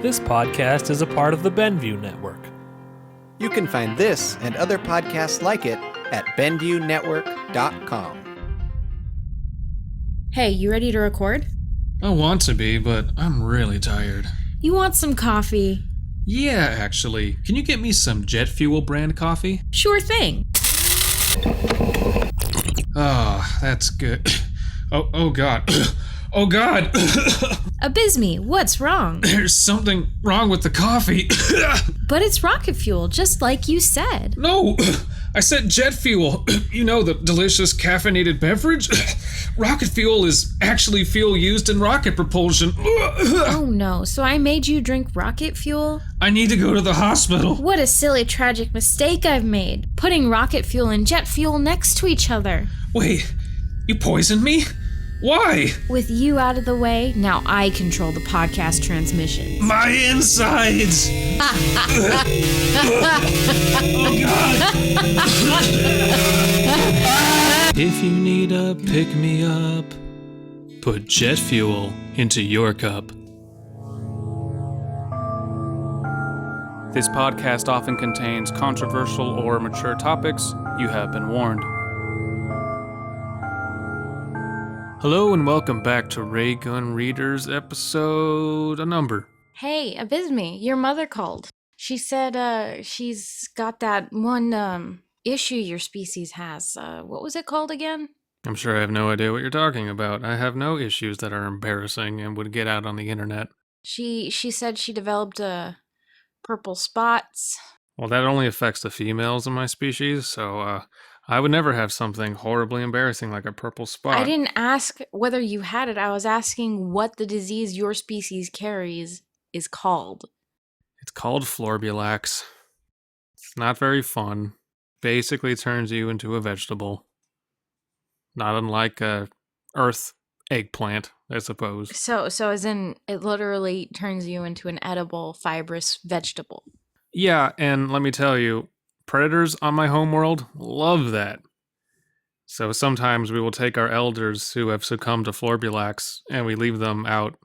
This podcast is a part of the Benview Network. You can find this and other podcasts like it at BenviewNetwork.com. Hey, you ready to record? I want to be, but I'm really tired. You want some coffee? Yeah, actually. Can you get me some jet fuel brand coffee? Sure thing. Ah, that's good. Oh God. Oh God. Abysmii, what's wrong? There's something wrong with the coffee. But it's rocket fuel, just like you said. No, I said jet fuel. You know, the delicious caffeinated beverage? Rocket fuel is actually fuel used in rocket propulsion. Oh no, so I made you drink rocket fuel? I need to go to the hospital. What a silly, tragic mistake I've made, putting rocket fuel and jet fuel next to each other. Wait, you poisoned me? Why? With you out of the way, now I control the podcast transmission. My insides! Oh God! If you need a pick-me-up, put jet fuel into your cup. This podcast often contains controversial or mature topics. You have been warned. Hello and welcome back to Raygun Readers episode... a number. Hey, Abysmii, your mother called. She said, she's got that one, issue your species has. What was it called again? I'm sure I have no idea what you're talking about. I have no issues that are embarrassing and would get out on the internet. She said she developed, purple spots. Well, that only affects the females in my species, so, I would never have something horribly embarrassing like a purple spot. I didn't ask whether you had it. I was asking what the disease your species carries is called. It's called Florbulax. It's not very fun. Basically turns you into a vegetable. Not unlike a earth eggplant, I suppose. So as in, it literally turns you into an edible, fibrous vegetable. Yeah, and let me tell you, predators on my homeworld love that. So sometimes we will take our elders who have succumbed to Florbulax and we leave them out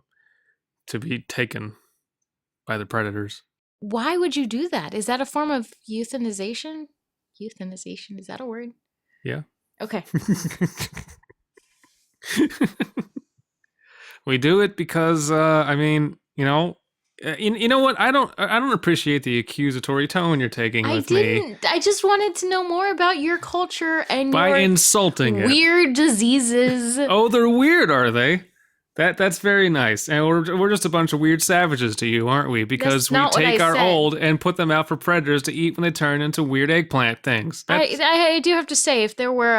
to be taken by the predators. Why would you do that? Is that a form of euthanization? Euthanization, is that a word? Yeah. Okay. We do it because, you know what? I don't appreciate the accusatory tone you're taking with me. I just wanted to know more about your culture and by your insulting weird diseases. Oh, they're weird, are they? That's very nice. And we're just a bunch of weird savages to you, aren't we? Because we take our old and put them out for predators to eat when they turn into weird eggplant things. I do have to say, if there were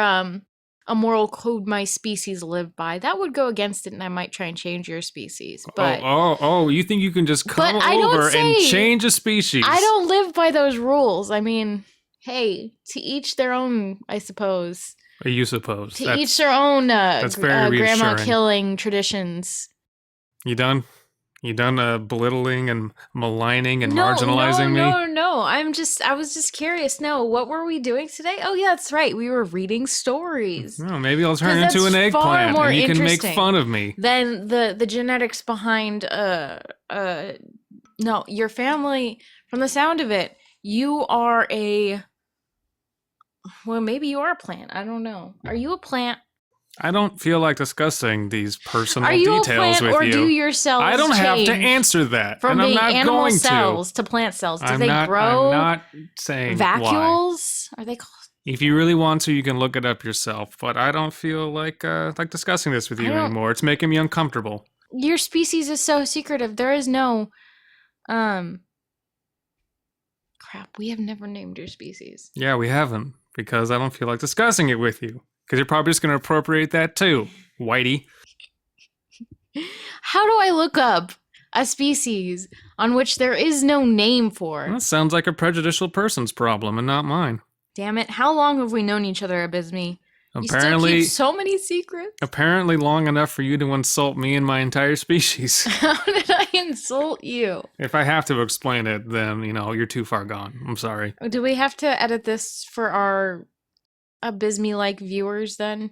a moral code my species lived by, that would go against it, and I might try and change your species. But you think you can just come over and change a species? I don't live by those rules. I mean, hey, to each their own, I suppose. You suppose. To each their own grandma killing traditions. You done? You done belittling and maligning and marginalizing me? No. I was just curious. No, what were we doing today? Oh, yeah, that's right. We were reading stories. Well, maybe I'll turn into an eggplant and you can make fun of me. Then the genetics behind, no, your family, from the sound of it, you are well, maybe you are a plant. I don't know. Are you a plant? I don't feel like discussing these personal details with you. Are you a plant, or do your cells I don't have to answer that, from and I'm being not animal going cells to plant cells? Do they I'm grow? not saying vacuoles? Why. Are they called? If you really want to, you can look it up yourself. But I don't feel like discussing this with you anymore. It's making me uncomfortable. Your species is so secretive. There is no, crap. We have never named your species. Yeah, we haven't, because I don't feel like discussing it with you. Because you're probably just going to appropriate that too, Whitey. How do I look up a species on which there is no name for? That sounds like a prejudicial person's problem and not mine. Damn it. How long have we known each other, Abysmii? Apparently, you still keep so many secrets? Apparently long enough for you to insult me and my entire species. How did I insult you? If I have to explain it, then, you're too far gone. I'm sorry. Do we have to edit this for our Abysmii-like viewers, then?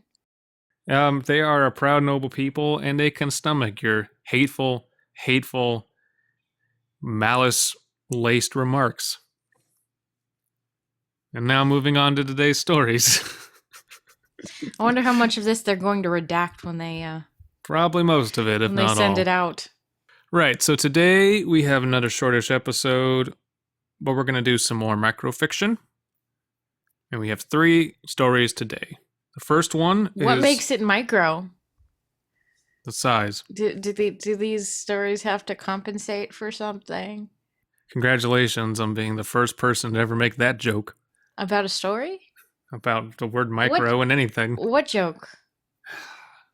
They are a proud, noble people, and they can stomach your hateful, malice-laced remarks. And now moving on to today's stories. I wonder how much of this they're going to redact when they Probably most of it, if when they not send all. it out. Right, so today we have another shortish episode, but we're going to do some more microfiction. And we have 3 stories today. The first one What is makes it micro? the size. Do these stories have to compensate for something? Congratulations on being the first person to ever make that joke About a story? about the word micro and anything. What joke?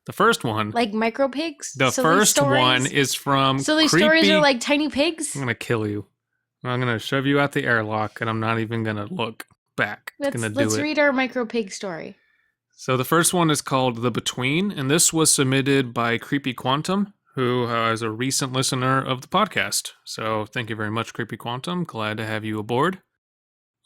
The first one. Like micro pigs? The So these first stories- one is from So these creepy... stories are like tiny pigs? I'm going to kill you. I'm going to shove you out the airlock, and I'm not even going to look back. Let's read our micro pig story. So the first one is called The Between, and this was submitted by Creepy Quantum, who is a recent listener of the podcast. So thank you very much, Creepy Quantum. Glad to have you aboard.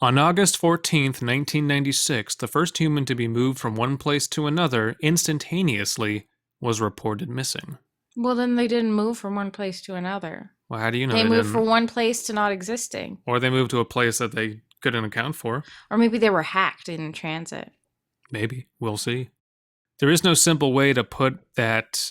On August 14th, 1996, the first human to be moved from one place to another instantaneously was reported missing. Well, then they didn't move from one place to another. Well, how do you know They they moved didn't? from one place to not existing. Or they moved to a place that they couldn't account for. Or maybe they were hacked in transit. Maybe. We'll see. There is no simple way to put that.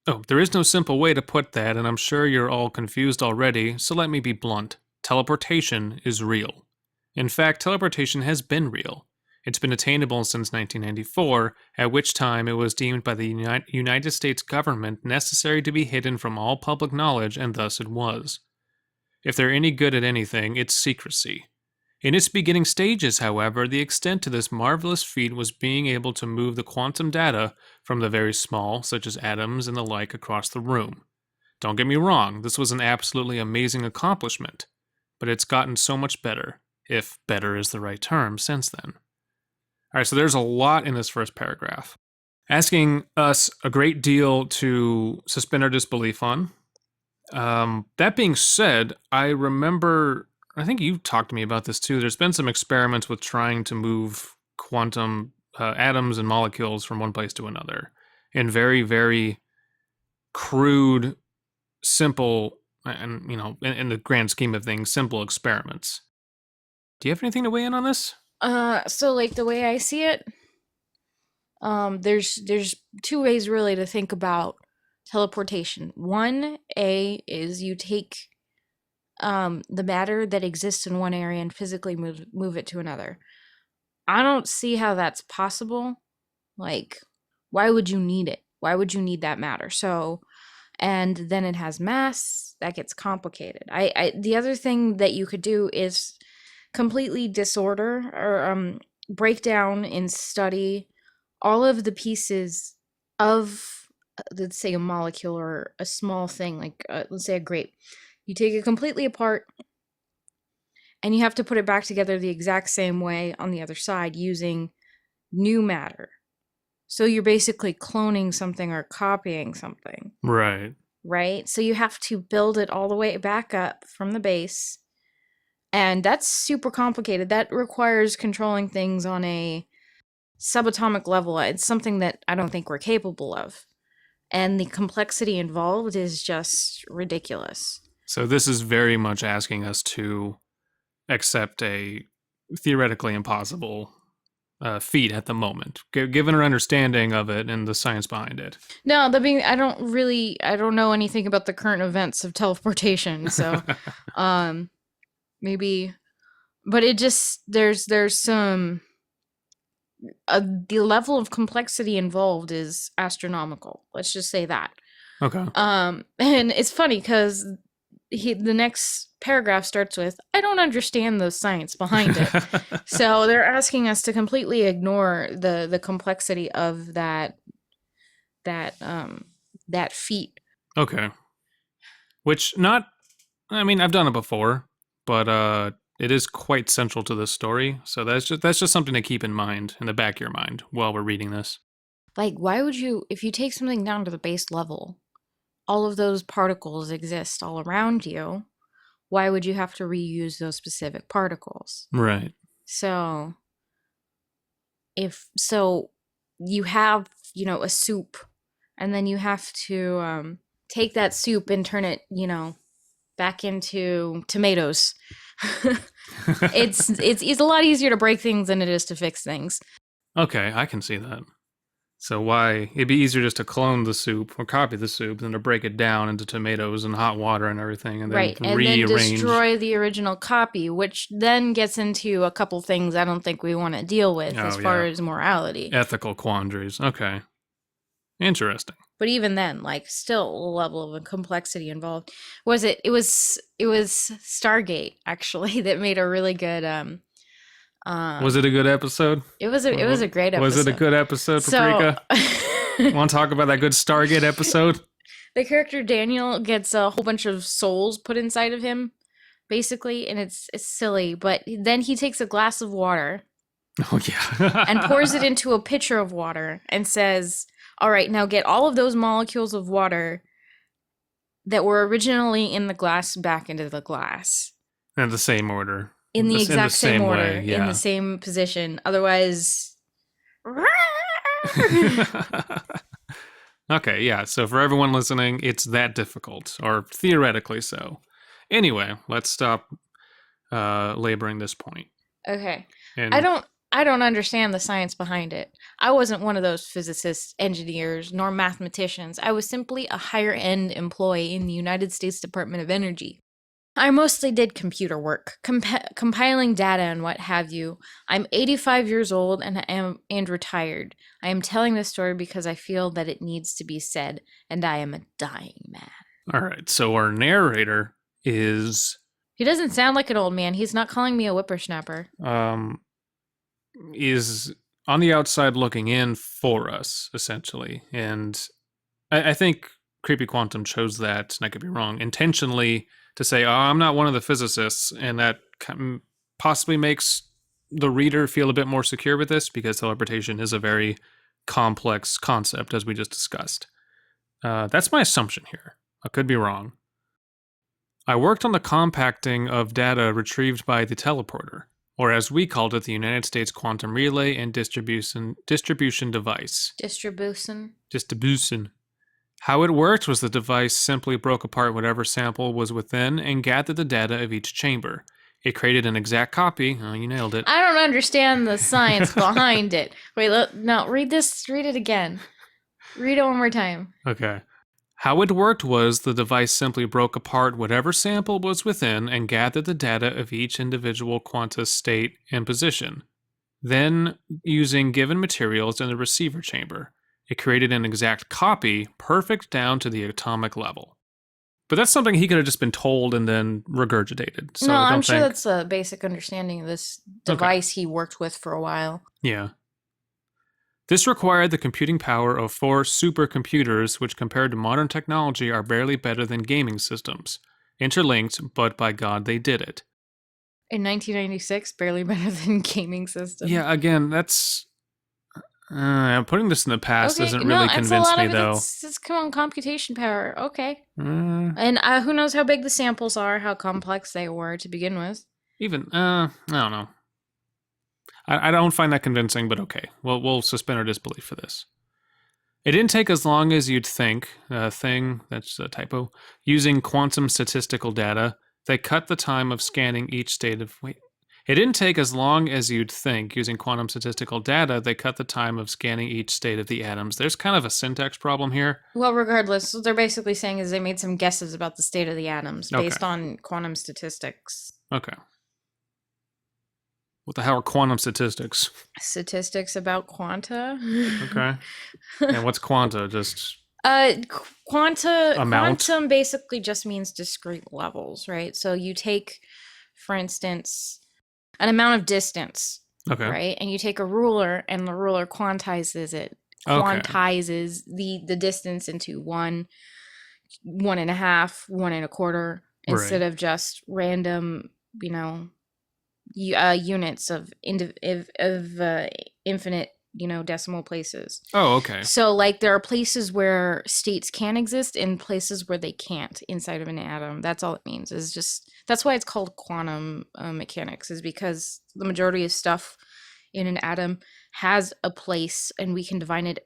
Oh, there is no simple way to put that, and I'm sure you're all confused already, so let me be blunt. Teleportation is real. In fact, teleportation has been real. It's been attainable since 1994, at which time it was deemed by the United States government necessary to be hidden from all public knowledge, and thus it was. If they're any good at anything, it's secrecy. In its beginning stages, however, the extent to this marvelous feat was being able to move the quantum data from the very small, such as atoms and the like, across the room. Don't get me wrong, this was an absolutely amazing accomplishment, but it's gotten so much better, if better is the right term, since then. Alright, so there's a lot in this first paragraph, asking us a great deal to suspend our disbelief on. That being said, I remember, I think you talked to me about this too, there's been some experiments with trying to move quantum atoms and molecules from one place to another in very, very crude, simple, and, you know, in the grand scheme of things, simple experiments. Do you have anything to weigh in on this? So like the way I see it, there's 2 ways really to think about teleportation. One is you take the matter that exists in one area and physically move it to another. I don't see how that's possible. Like, why would you need it? Why would you need that matter? So, and then it has mass, that gets complicated. The other thing that you could do is completely disorder or break down and study all of the pieces of, let's say, a molecule or a small thing, like let's say a grape. You take it completely apart and you have to put it back together the exact same way on the other side using new matter. So you're basically cloning something or copying something. Right. Right? So you have to build it all the way back up from the base. And that's super complicated. That requires controlling things on a subatomic level. It's something that I don't think we're capable of. And the complexity involved is just ridiculous. So this is very much asking us to accept a theoretically impossible feat at the moment, given our understanding of it and the science behind it. No, I don't know anything about the current events of teleportation. So, maybe, but it just, there's some, the level of complexity involved is astronomical. Let's just say that. Okay. And it's funny because the next paragraph starts with, I don't understand the science behind it. So they're asking us to completely ignore the complexity of that feat. Okay. Which I've done it before, but it is quite central to this story. So that's just something to keep in mind, in the back of your mind, while we're reading this. Like, why would you, if you take something down to the base level, all of those particles exist all around you, why would you have to reuse those specific particles? Right. So you have, a soup, and then you have to take that soup and turn it, back into tomatoes. It's a lot easier to break things than it is to fix things. Okay, I can see that. So why it'd be easier just to clone the soup or copy the soup than to break it down into tomatoes and hot water and everything, and then Right, and rearrange. then destroy the original copy, which then gets into a couple things I don't think we want to deal with as far as morality. Ethical quandaries. Okay. Interesting. But even then, like, still a level of complexity involved. It was Stargate, actually, that made a really good was it a good episode? It was a great episode. Was it a good episode, Papreeka? Want to talk about that good Stargate episode? The character Daniel gets a whole bunch of souls put inside of him, basically, and it's silly. But then he takes a glass of water, and pours it into a pitcher of water, and says, "All right, now get all of those molecules of water that were originally in the glass back into the glass In the same order." In the exact same order, way, yeah. in the same position. Otherwise, okay, yeah. So for everyone listening, it's that difficult, or theoretically so. Anyway, let's stop laboring this point. Okay. And I don't understand the science behind it. I wasn't one of those physicists, engineers, nor mathematicians. I was simply a higher-end employee in the United States Department of Energy. I mostly did computer work, compiling data and what have you. I'm 85 years old and retired. I am telling this story because I feel that it needs to be said, and I am a dying man. all right, so our narrator is He doesn't sound like an old man. He's not calling me a whippersnapper. is on the outside looking in for us, essentially. And I think Creepy Quantum chose that, and I could be wrong, intentionally to say, oh, I'm not one of the physicists, and that possibly makes the reader feel a bit more secure with this, because teleportation is a very complex concept, as we just discussed. That's my assumption here. I could be wrong. I worked on the compacting of data retrieved by the teleporter, or as we called it, the United States Quantum Relay and Distribution Device. Distribution. How it worked was the device simply broke apart whatever sample was within and gathered the data of each chamber. It created an exact copy. Oh, you nailed it. I don't understand the science behind it. Wait, no, read it again. Read it one more time. Okay. How it worked was the device simply broke apart whatever sample was within and gathered the data of each individual quanta state and position. Then, using given materials in the receiver chamber, it created an exact copy, perfect down to the atomic level. But that's something he could have just been told and then regurgitated. So no, I don't I'm sure think... that's a basic understanding of this device he worked with for a while. Yeah. This required the computing power of 4 supercomputers, which compared to modern technology are barely better than gaming systems. Interlinked, but by God they did it. In 1996, barely better than gaming systems. Yeah, again, that's... putting this in the past doesn't really convince me, though. It's come on, computation power. Okay. And who knows how big the samples are, how complex they were to begin with. Even, I don't know. I don't find that convincing, but okay. We'll suspend our disbelief for this. It didn't take as long as you'd think. That's a typo. Using quantum statistical data, they cut the time of scanning each state of... It didn't take as long as you'd think. Using quantum statistical data, they cut the time of scanning each state of the atoms. There's kind of a syntax problem here. Well, regardless, what they're basically saying is they made some guesses about the state of the atoms based on quantum statistics. Okay. What the hell are quantum statistics? Statistics about quanta. Okay. And what's quanta? Just... Quantum basically just means discrete levels, right? So you take, for instance... an amount of distance, right? And you take a ruler, and the ruler quantizes it. Quantizes the distance into 1, 1.5, 1 1/4, instead of just random, units of infinite, decimal places. Oh, okay. So, like, there are places where states can exist and places where they can't inside of an atom. That's all it means. Is just that's why it's called quantum mechanics, is because the majority of stuff in an atom has a place, and we can define it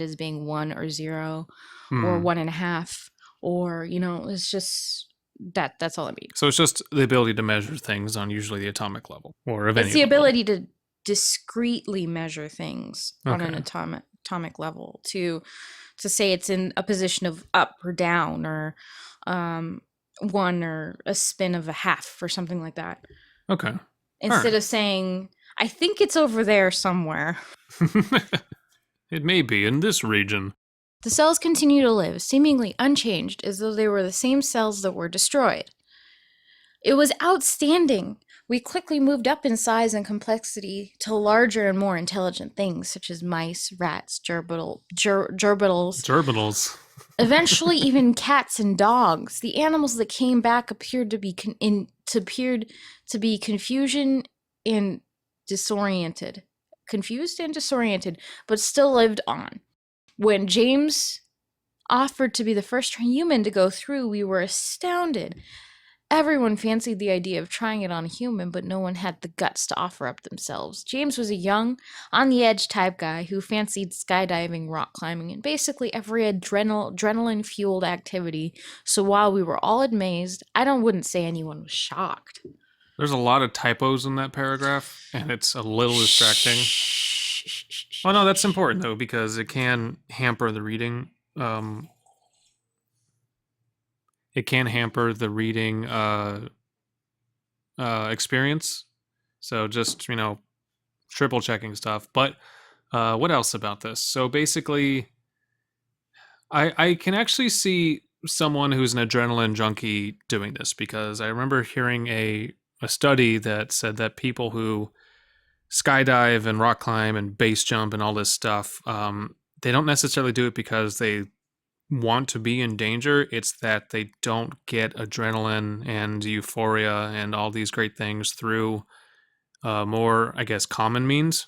as being 1 or 0 or 1.5, or it's just That's all I mean. So it's just the ability to measure things on usually the atomic level, or of any It's the level. ability to discretely measure things on an Okay. atomic level, to say it's in a position of up or down, or one or a spin of a half or something like that, Okay. instead of saying, I think it's over there somewhere. It may be in this region. The cells continue to live, seemingly unchanged, as though they were the same cells that were destroyed. It was outstanding. We quickly moved up in size and complexity to larger and more intelligent things, such as mice, rats, gerbils, Gerbils. eventually even cats and dogs. The animals that came back appeared to be confusion and disoriented. Confused and disoriented, but still lived on. When James offered to be the first human to go through, we were astounded. Everyone fancied the idea of trying it on a human, but no one had the guts to offer up themselves. James was a young, on-the-edge type guy who fancied skydiving, rock climbing, and basically every adrenaline-fueled activity. So while we were all amazed, wouldn't say anyone was shocked. There's a lot of typos in that paragraph, and it's a little distracting. Oh no, that's important though, because it can hamper the reading. It can hamper the reading experience. So just, triple checking stuff. But what else about this? So basically, I can actually see someone who's an adrenaline junkie doing this, because I remember hearing a study that said that people who skydive and rock climb and base jump and all this stuff, they don't necessarily do it because they want to be in danger. It's that they don't get adrenaline and euphoria and all these great things through more, I guess, common means.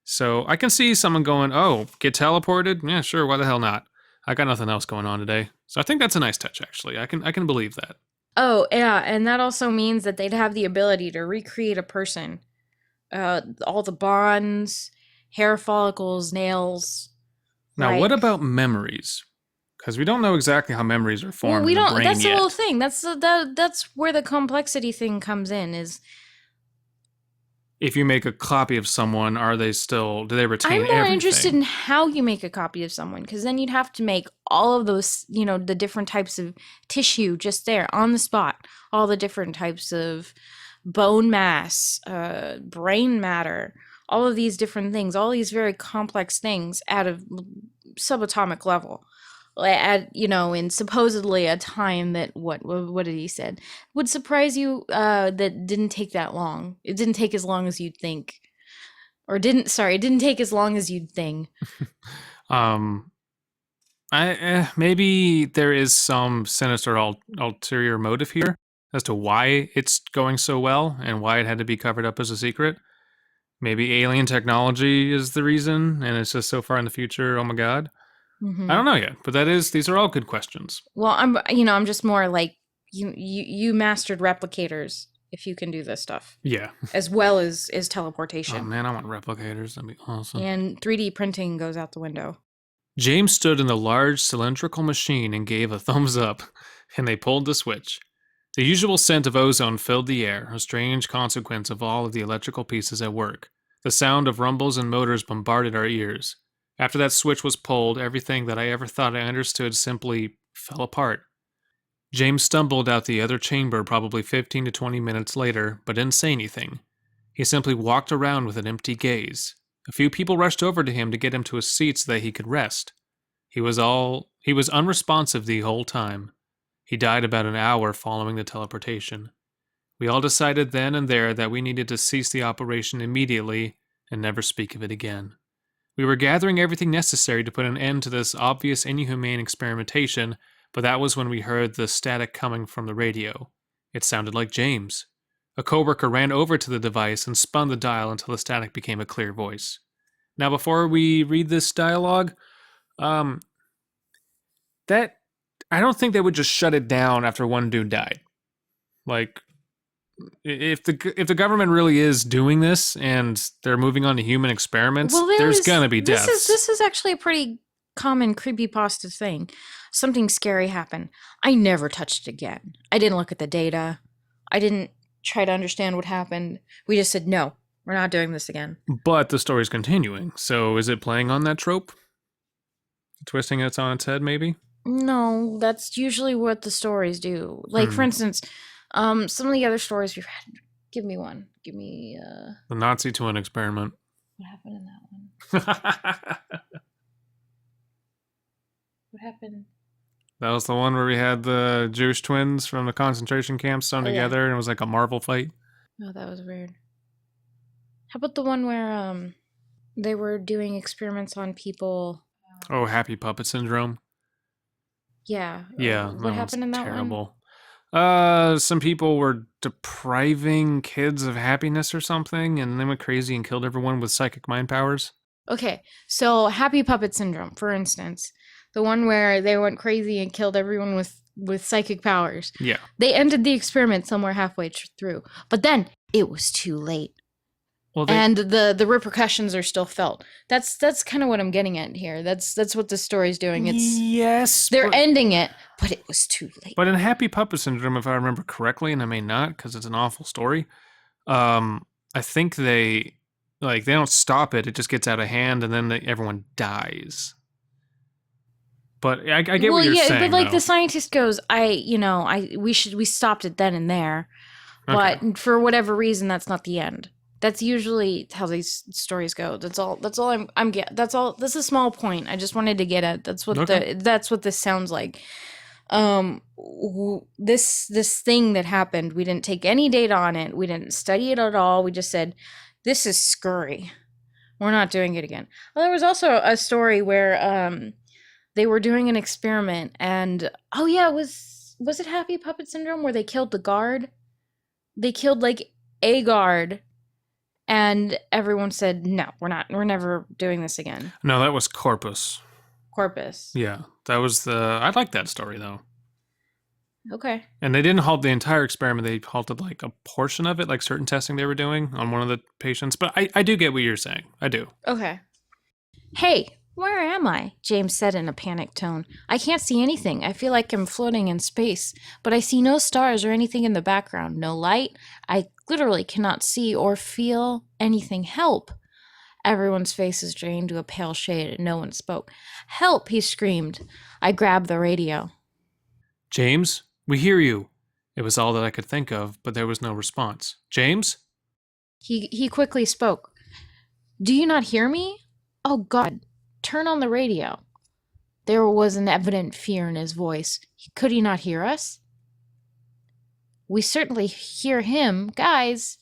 So I can see someone going, oh, get teleported? Yeah, sure, why the hell not? I got nothing else going on today. So I think that's a nice touch, actually. I can believe that. Oh, yeah, and that also means that they'd have the ability to recreate a person. All the bonds, hair follicles, nails. Now, what about memories? Because we don't know exactly how memories are formed. Well, we don't. In the brain That's yet. the whole thing. That's where the complexity thing comes in. Is if you make a copy of someone, do they retain I'm more everything? interested in how you make a copy of someone, because then you'd have to make all of those, the different types of tissue just there on the spot, all the different types of bone mass, brain matter, all of these different things, all these very complex things at a subatomic level. In supposedly a time that what did he said would surprise you, that didn't take that long. It didn't take as long as you'd think, it didn't take as long as you'd think. Maybe there is some sinister ulterior motive here as to why it's going so well and why it had to be covered up as a secret. Maybe alien technology is the reason, and it's just so far in the future. Oh my god. Mm-hmm. I don't know yet, but these are all good questions. Well, I'm just more like you mastered replicators if you can do this stuff. Yeah. As well as teleportation. Oh man, I want replicators. That'd be awesome. And 3D printing goes out the window. James stood in the large cylindrical machine and gave a thumbs up, and they pulled the switch. The usual scent of ozone filled the air, a strange consequence of all of the electrical pieces at work. The sound of rumbles and motors bombarded our ears. After that switch was pulled, everything that I ever thought I understood simply fell apart. James stumbled out the other chamber probably 15 to 20 minutes later, but didn't say anything. He simply walked around with an empty gaze. A few people rushed over to him to get him to a seat so that he could rest. He was unresponsive the whole time. He died about an hour following the teleportation. We all decided then and there that we needed to cease the operation immediately and never speak of it again. We were gathering everything necessary to put an end to this obvious inhumane experimentation, but that was when we heard the static coming from the radio. It sounded like James. A coworker ran over to the device and spun the dial until the static became a clear voice. Now, before we read this dialogue, I don't think they would just shut it down after one dude died. Like, if the government really is doing this and they're moving on to human experiments, there's gonna be deaths. This is actually a pretty common creepypasta thing. something scary happened. I never touched it again. I didn't look at the data. I didn't try to understand what happened. We just said, no, we're not doing this again. But the story's continuing. So is it playing on that trope? Twisting it on its head, maybe? No, that's usually what the stories do. Like, for instance, some of the other stories we've had. Give me one. Give me, The Nazi twin experiment. what happened in that one? What happened? That was the one where we had the Jewish twins from the concentration camps sewn Oh, yeah. together, and it was like a Marvel fight. Oh, that was weird. How about the one where, they were doing experiments on people? Oh, Happy Puppet Syndrome. Yeah. Yeah, What that happened in one's that one? terrible. Some people were depriving kids of happiness or something, and they went crazy and killed everyone with psychic mind powers. Okay, so Happy Puppet Syndrome, for instance, the one where they went crazy and killed everyone with psychic powers. Yeah. They ended the experiment somewhere halfway through, but then it was too late, Well, and the repercussions are still felt. That's kind of what I'm getting at here. That's what the story's doing. It's yes, they're ending it, but it was too late. But in Happy Puppet Syndrome, if I remember correctly, and I may not because it's an awful story, I think they don't stop it. It just gets out of hand, and then everyone dies. But I get what you're saying. But like though. the scientist goes, we stopped it then and there, Okay. but for whatever reason, that's not the end. That's usually how these stories go. That's all I'm get. That's all. That's a small point. I just wanted to get at. That's what that's what this sounds like. This thing that happened, we didn't take any data on it. We didn't study it at all. We just said, this is scurry. We're not doing it again. Well, there was also a story where they were doing an experiment, and was it Happy Puppet Syndrome where they killed the guard? They killed like a guard, and everyone said, no, we're never doing this again. No, that was Corpus. Corpus. Yeah, that was I like that story though. Okay. And they didn't halt the entire experiment. They halted like a portion of it, like certain testing they were doing on one of the patients. But I do get what you're saying. I do. Okay. Hey, where am I? James said in a panicked tone. I can't see anything. I feel like I'm floating in space, but I see no stars or anything in the background. No light. I literally cannot see or feel anything. Help. Everyone's faces drained to a pale shade and no one spoke. Help, he screamed. I grabbed the radio. James, we hear you. It was all that I could think of, but there was no response. James? He quickly spoke. Do you not hear me? Oh, God. Turn on the radio. There was an evident fear in his voice. Could he not hear us? We certainly hear him. Guys!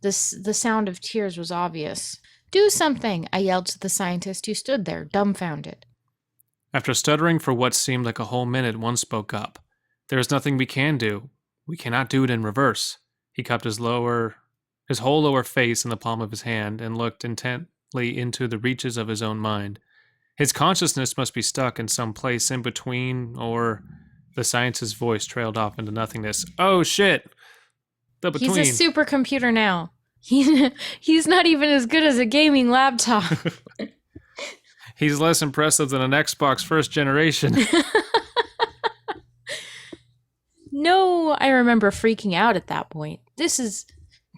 The sound of tears was obvious. Do something, I yelled to the scientist who stood there, dumbfounded. After stuttering for what seemed like a whole minute, one spoke up. There is nothing we can do. We cannot do it in reverse. He cupped his whole lower face in the palm of his hand and looked intently into the reaches of his own mind. His consciousness must be stuck in some place in between, or the scientist's voice trailed off into nothingness. Oh shit! The between. He's a supercomputer now. He's not even as good as a gaming laptop. He's less impressive than an Xbox first generation. No, I remember freaking out at that point. This is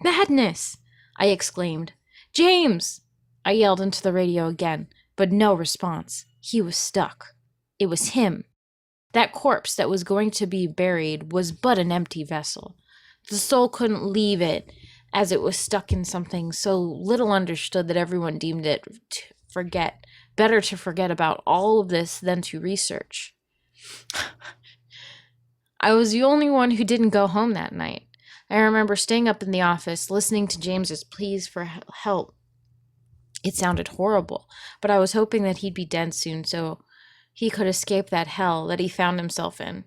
madness, I exclaimed. James! I yelled into the radio again, but no response. He was stuck. It was him. That corpse that was going to be buried was but an empty vessel. The soul couldn't leave it, as it was stuck in something so little understood that everyone deemed it to forget. Better to forget about all of this than to research. I was the only one who didn't go home that night. I remember staying up in the office, listening to James's pleas for help. It sounded horrible, but I was hoping that he'd be dead soon so he could escape that hell that he found himself in.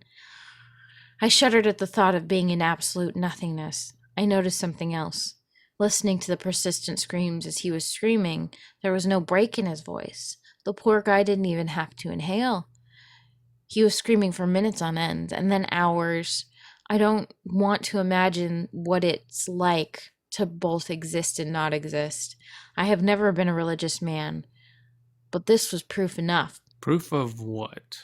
I shuddered at the thought of being in absolute nothingness. I noticed something else. Listening to the persistent screams as he was screaming, there was no break in his voice. The poor guy didn't even have to inhale. He was screaming for minutes on end, and then hours. I don't want to imagine what it's like to both exist and not exist. I have never been a religious man, but this was proof enough. Proof of what?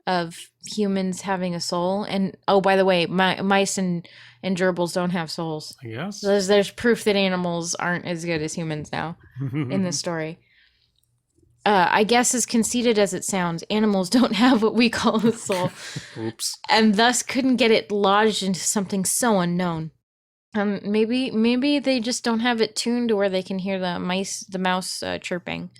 of humans having a soul. And oh, by the way, mice and gerbils don't have souls. I guess. There's proof that animals aren't as good as humans now in this story. I guess as conceited as it sounds, animals don't have what we call a soul. Oops. And thus couldn't get it lodged into something so unknown. Maybe they just don't have it tuned to where they can hear the mouse chirping.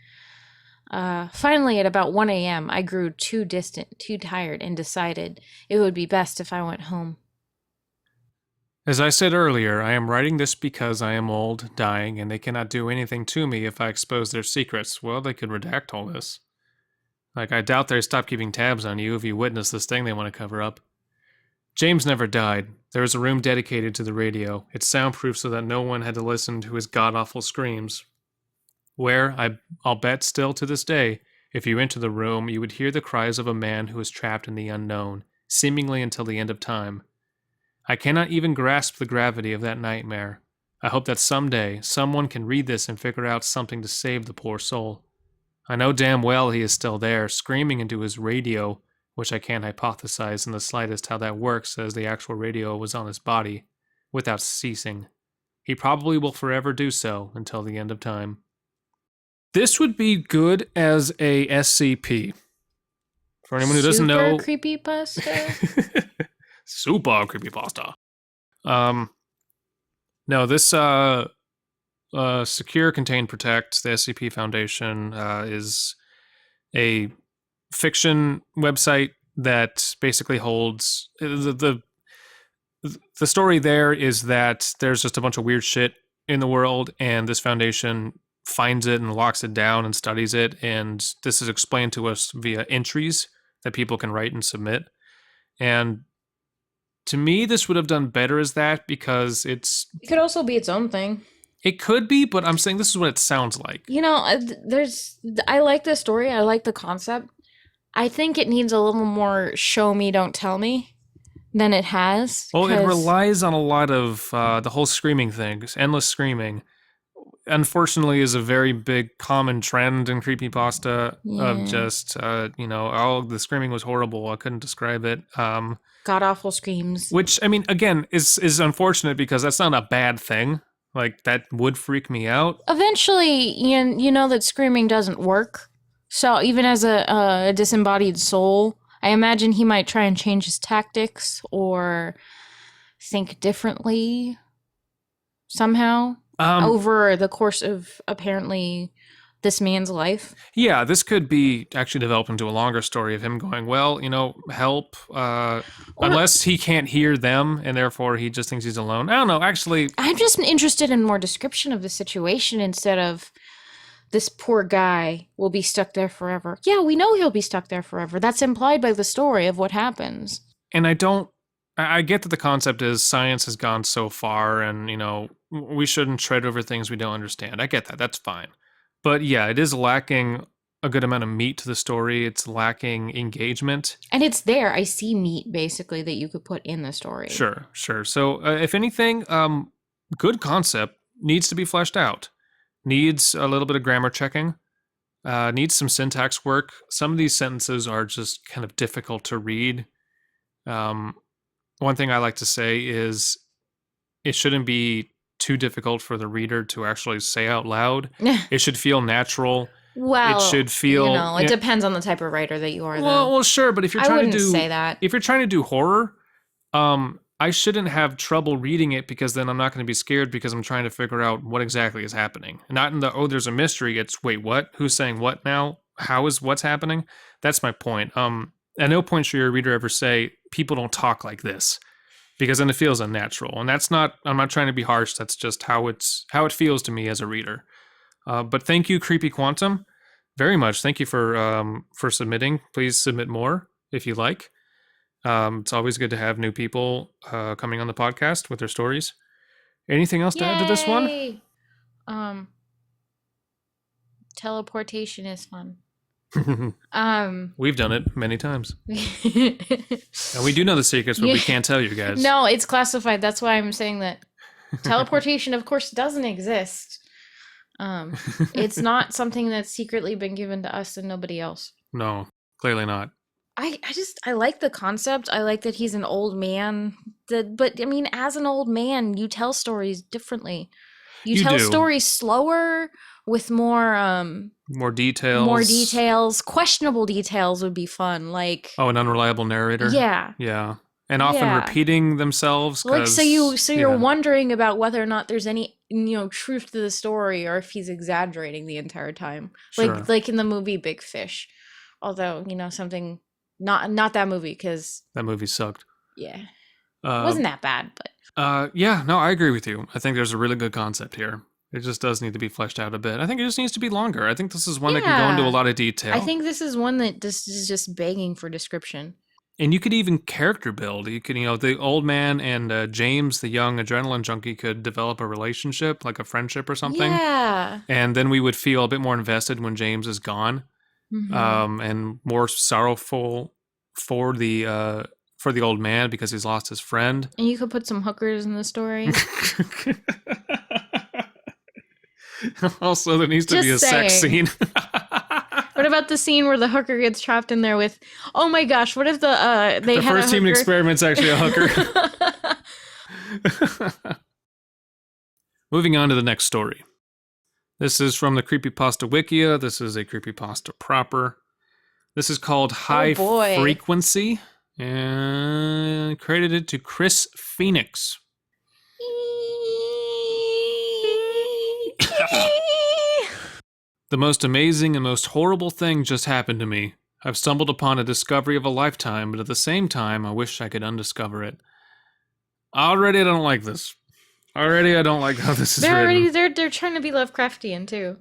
Finally, at about 1 a.m., I grew too distant, too tired, and decided it would be best if I went home. As I said earlier, I am writing this because I am old, dying, and they cannot do anything to me if I expose their secrets. Well, they could redact all this. Like, I doubt they stop keeping tabs on you if you witness this thing they want to cover up. James never died. There is a room dedicated to the radio. It's soundproof so that no one had to listen to his god-awful screams. Where, I'll bet still to this day, if you enter the room, you would hear the cries of a man who is trapped in the unknown, seemingly until the end of time. I cannot even grasp the gravity of that nightmare. I hope that someday someone can read this and figure out something to save the poor soul. I know damn well he is still there, screaming into his radio, which I can't hypothesize in the slightest how that works, as the actual radio was on his body, without ceasing. He probably will forever do so until the end of time. This would be good as a SCP. For anyone who doesn't know... Super creepypasta? Super creepypasta. No, this Secure, Contain, Protect, the SCP Foundation, is a fiction website that basically holds the story. There is that there's just a bunch of weird shit in the world, and this foundation finds it and locks it down and studies it, and this is explained to us via entries that people can write and submit. And to me, this would have done better as that, because it could also be its own thing. It could be, but I'm saying this is what it sounds like. You know, I like the story. I like the concept. I think it needs a little more show me, don't tell me than it has. Well, it relies on a lot of the whole screaming thing, endless screaming. Unfortunately, is a very big common trend in creepypasta of just, oh, the screaming was horrible. I couldn't describe it. God-awful screams. Which, I mean, again, is unfortunate, because that's not a bad thing. Like, that would freak me out. Eventually, you know that screaming doesn't work. So even as a disembodied soul, I imagine he might try and change his tactics or think differently somehow over the course of apparently this man's life. Yeah, this could be actually developed into a longer story of him going, well, help, unless he can't hear them and therefore he just thinks he's alone. I don't know, actually. I'm just interested in more description of the situation instead of this poor guy will be stuck there forever. Yeah, we know he'll be stuck there forever. That's implied by the story of what happens. And I get that the concept is science has gone so far and, we shouldn't tread over things we don't understand. I get that. That's fine. But yeah, it is lacking a good amount of meat to the story. It's lacking engagement. And it's there. I see meat, basically, that you could put in the story. Sure. So if anything, good concept needs to be fleshed out. Needs a little bit of grammar checking. Needs some syntax work. Some of these sentences are just kind of difficult to read. One thing I like to say is it shouldn't be too difficult for the reader to actually say out loud. It should feel natural. Well, it should feel. It depends on the type of writer that you are. Well, sure, but if you're trying to do, say that. If you're trying to do horror, I shouldn't have trouble reading it, because then I'm not going to be scared because I'm trying to figure out what exactly is happening. Not in the there's a mystery. It's wait, what? Who's saying what now? How is what's happening? That's my point. At no point should your reader ever say people don't talk like this, because then it feels unnatural. And that's not, I'm not trying to be harsh. That's just how it feels to me as a reader. But thank you, Creepy Quantum, very much. Thank you for submitting. Please submit more if you like. It's always good to have new people coming on the podcast with their stories. Anything else to add to this one? Teleportation is fun. We've done it many times. And we do know the secrets, but we can't tell you guys. No, it's classified. That's why I'm saying that teleportation, of course, doesn't exist. It's not something that's secretly been given to us and nobody else. No, clearly not. I like the concept. I like that he's an old man. But I mean, as an old man, you tell stories differently. You You tell do. stories slower with More details. more details. Questionable details would be fun. Like Oh, an unreliable narrator. yeah. Yeah. And often Yeah. repeating themselves. Like so you're yeah. wondering about whether or not there's any truth to the story or if he's exaggerating the entire time. Sure. Like in the movie Big Fish. Although, something not that movie cuz That movie sucked. yeah. It Uh, wasn't that bad, but yeah, no, I agree with you. I think there's a really good concept here. It just does need to be fleshed out a bit. I think it just needs to be longer. I think this is one that can go into a Yeah. lot of detail. I think this is one that this is just begging for description. And you could even character build. You could, the old man and James, the young adrenaline junkie, could develop a relationship, like a friendship or something. Yeah. And then we would feel a bit more invested when James is gone, Mhm. and more sorrowful for the old man because he's lost his friend. And you could put some hookers in the story. Also, there needs to be a Just sex saying. scene. What about the scene where the hooker gets trapped in there with? Oh my gosh! What if they The had first a human hooker? experiment's actually a hooker. Moving on to the next story. This is from the Creepypasta Wikia. This is a creepypasta proper. This is called High boy. Frequency and credited to Chris Phoenix. The most amazing and most horrible thing just happened to me. I've stumbled upon a discovery of a lifetime, but at the same time, I wish I could undiscover it. Already, I don't like this. Already, I don't like how this is written. They're trying to be Lovecraftian too.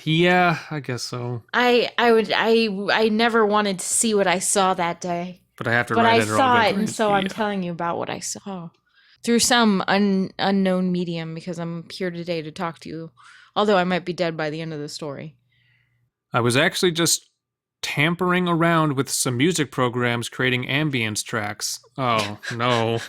Yeah, I guess so. I never wanted to see what I saw that day, But I have to but write I it or saw I'll go it, and crazy. so I'm Yeah. telling you about what I saw through some unknown medium because I'm here today to talk to you. Although I might be dead by the end of the story. I was actually just tampering around with some music programs creating ambience tracks. Oh, no.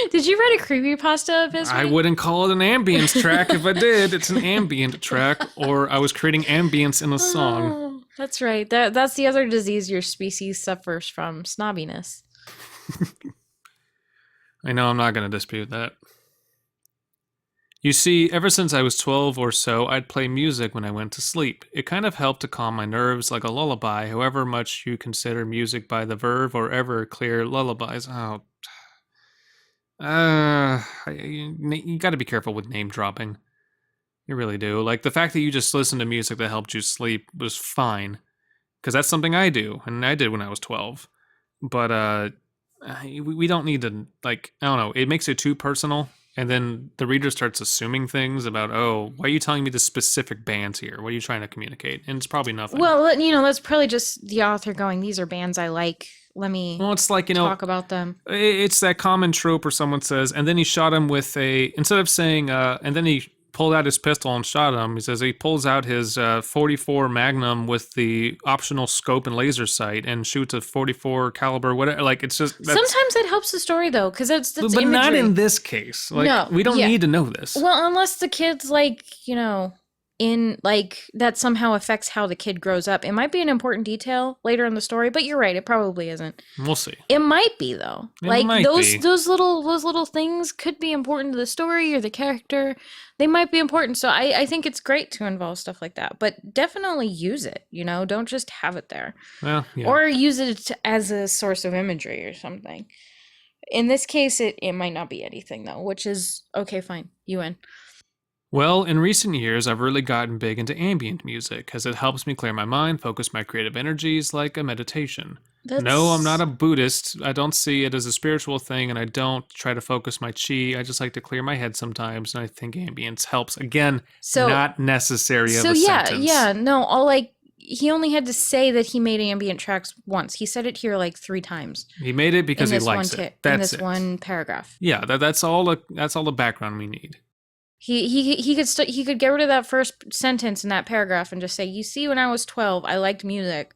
Did you write a creepypasta, Abysmii? I wouldn't call it an ambience track if I did. It's an ambient track, or I was creating ambience in a song. Oh, that's right. That's the other disease your species suffers from, snobbiness. I know I'm not going to dispute that. You see, ever since I was 12 or so, I'd play music when I went to sleep. It kind of helped to calm my nerves like a lullaby, however much you consider music by the Verve or Everclear lullabies. Oh. You got to be careful with name dropping. You really do. Like, the fact that you just listened to music that helped you sleep was fine. Because that's something I do, and I did when I was 12. But, we don't need to, like, I don't know, it makes it too personal. And then the reader starts assuming things about, oh, why are you telling me the specific bands here? What are you trying to communicate? And it's probably nothing. Well, that's probably just the author going, these are bands I like. Let me It's like, talk about them. It's that common trope where someone says, and then he shot him with instead of saying, and then he pulled out his pistol and shot him, he says he pulls out his 44 Magnum with the optional scope and laser sight and shoots a 44 caliber, whatever. Like, it's just... Sometimes that helps the story, though, because that's but imagery. not in this case. Like, No, we don't yeah. need to know this. Well, unless the kid's that somehow affects how the kid grows up. It might be an important detail later in the story, but you're right, it probably isn't. We'll see. It might be though. It might be. Those little things could be important to the story or the character. They might be important. So I think it's great to involve stuff like that, but definitely use it, don't just have it there. Well, yeah. Or use it as a source of imagery or something. In this case, it might not be anything though, which is okay, fine. You win. Well, in recent years, I've really gotten big into ambient music, as it helps me clear my mind, focus my creative energies like a meditation. No, I'm not a Buddhist. I don't see it as a spiritual thing, and I don't try to focus my chi. I just like to clear my head sometimes, and I think ambience helps. Again, not necessary of a sentence. No, he only had to say that he made ambient tracks once. He said it here like 3 times. He made it because he likes it. That's in this it. one paragraph. Yeah, that's all the background we need. He could get rid of that first sentence in that paragraph and just say, you see, when I was 12, I liked music.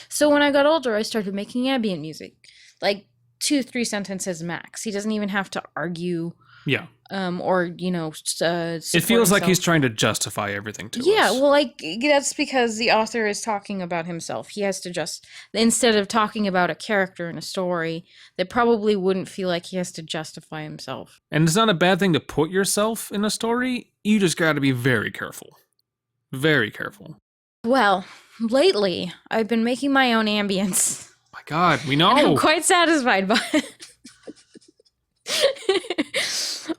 So when I got older, I started making ambient music. Like 2-3 sentences max. He doesn't even have to argue Yeah. Or It feels like he's trying to justify everything to us. Yeah, well, like, that's because the author is talking about himself. He has to instead of talking about a character in a story, that probably wouldn't feel like he has to justify himself. And it's not a bad thing to put yourself in a story. You just got to be very careful. Very careful. Well, lately, I've been making my own ambience. My God, we know. And I'm quite satisfied by it.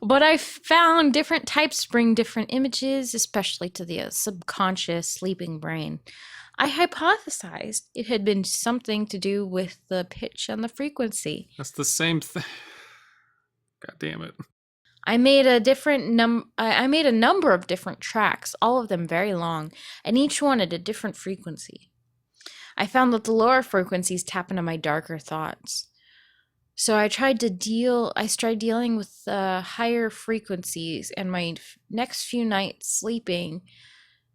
But I found different types bring different images, especially to the subconscious sleeping brain. I hypothesized it had been something to do with the pitch and the frequency. That's the same thing. God damn it. I made a number of different tracks, all of them very long, and each one at a different frequency. I found that the lower frequencies tap into my darker thoughts. So I tried dealing with the higher frequencies, and my next few nights sleeping,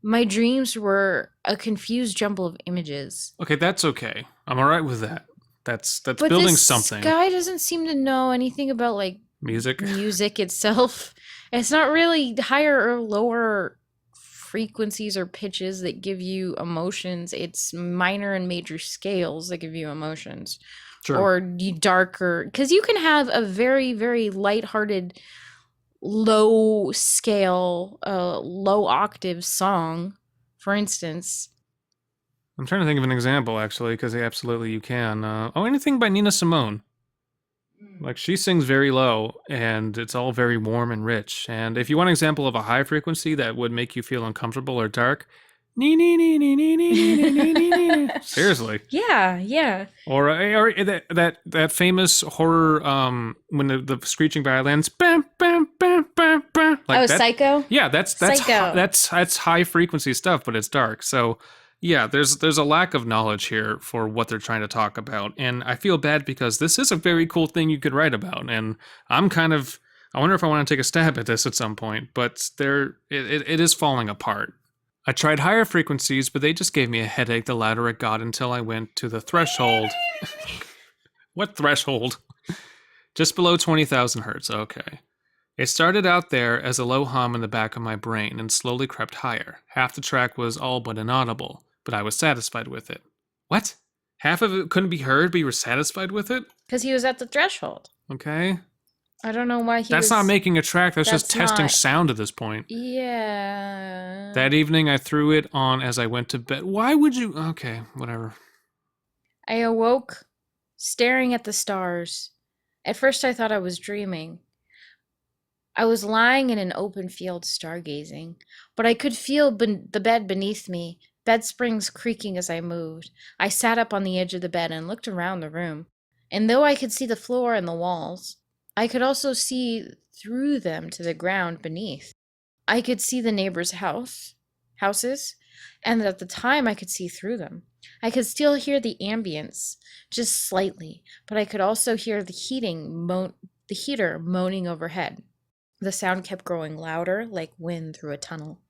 my dreams were a confused jumble of images. Okay, that's okay. I'm all right with that. That's But building this something. guy doesn't seem to know anything about like Music itself. It's not really higher or lower frequencies or pitches that give you emotions. It's minor and major scales that give you emotions. Sure. Or darker, because you can have a very, very lighthearted, low scale, low octave song, for instance. I'm trying to think of an example, actually, because absolutely you can. Anything by Nina Simone. Like, she sings very low, and it's all very warm and rich. And if you want an example of a high frequency that would make you feel uncomfortable or dark, seriously. Yeah. Or that famous horror when the screeching violins. Bam, bam, bam, bam, bam. Like that, Psycho. Yeah, that's Psycho. That's high frequency stuff, but it's dark. So yeah, there's a lack of knowledge here for what they're trying to talk about, and I feel bad because this is a very cool thing you could write about, and I wonder if I want to take a stab at this at some point, but it is falling apart. I tried higher frequencies, but they just gave me a headache the louder it got until I went to the threshold. What threshold? Just below 20,000 hertz, okay. It started out there as a low hum in the back of my brain and slowly crept higher. Half the track was all but inaudible, but I was satisfied with it. What? Half of it couldn't be heard, but you were satisfied with it? Because he was at the threshold. Okay. I don't know why That's not making a track, that's just testing sound at this point. Yeah. That evening I threw it on as I went to bed. Why would you? Okay, whatever. I awoke staring at the stars. At first I thought I was dreaming. I was lying in an open field stargazing, but I could feel the bed beneath me, bed springs creaking as I moved. I sat up on the edge of the bed and looked around the room. And though I could see the floor and the walls, I could also see through them to the ground beneath. I could see the neighbors' houses, and at the time I could see through them. I could still hear the ambience, just slightly, but I could also hear the heater moaning overhead. The sound kept growing louder, like wind through a tunnel.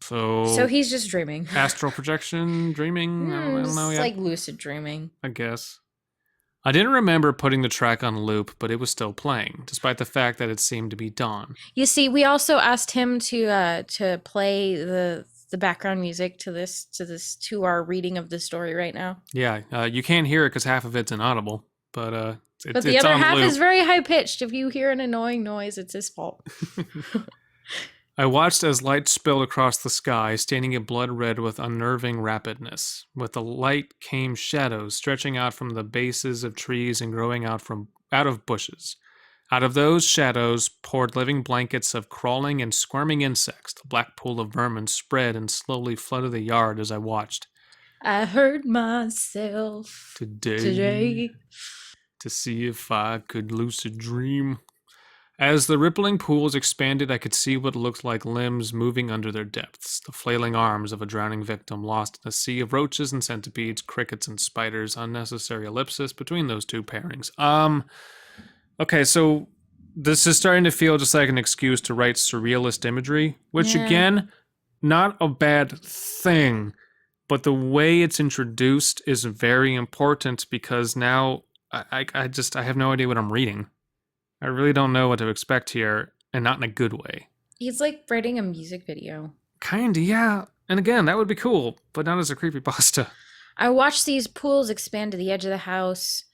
So he's just dreaming. Astral projection, dreaming, I don't know It's yet. like lucid dreaming. I guess. I didn't remember putting the track on loop, but it was still playing, despite the fact that it seemed to be dawn. You see, we also asked him to play the background music to our reading of the story right now. Yeah, you can't hear it because half of it's inaudible, but But the other half is very high pitched. If you hear an annoying noise, it's his fault. I watched as light spilled across the sky, staining it blood red with unnerving rapidness. With the light came shadows stretching out from the bases of trees and growing out of bushes. Out of those shadows poured living blankets of crawling and squirming insects. The black pool of vermin spread and slowly flooded the yard as I watched. I heard myself today to see if I could lucid dream. As the rippling pools expanded, I could see what looked like limbs moving under their depths, the flailing arms of a drowning victim lost in a sea of roaches and centipedes, crickets and spiders, unnecessary ellipsis between those two pairings. Okay, so this is starting to feel just like an excuse to write surrealist imagery, which again, not a bad thing, but the way it's introduced is very important because now I have no idea what I'm reading. I really don't know what to expect here, and not in a good way. He's like writing a music video. Kinda, yeah. And again, that would be cool, but not as a creepypasta. I watched these pools expand to the edge of the house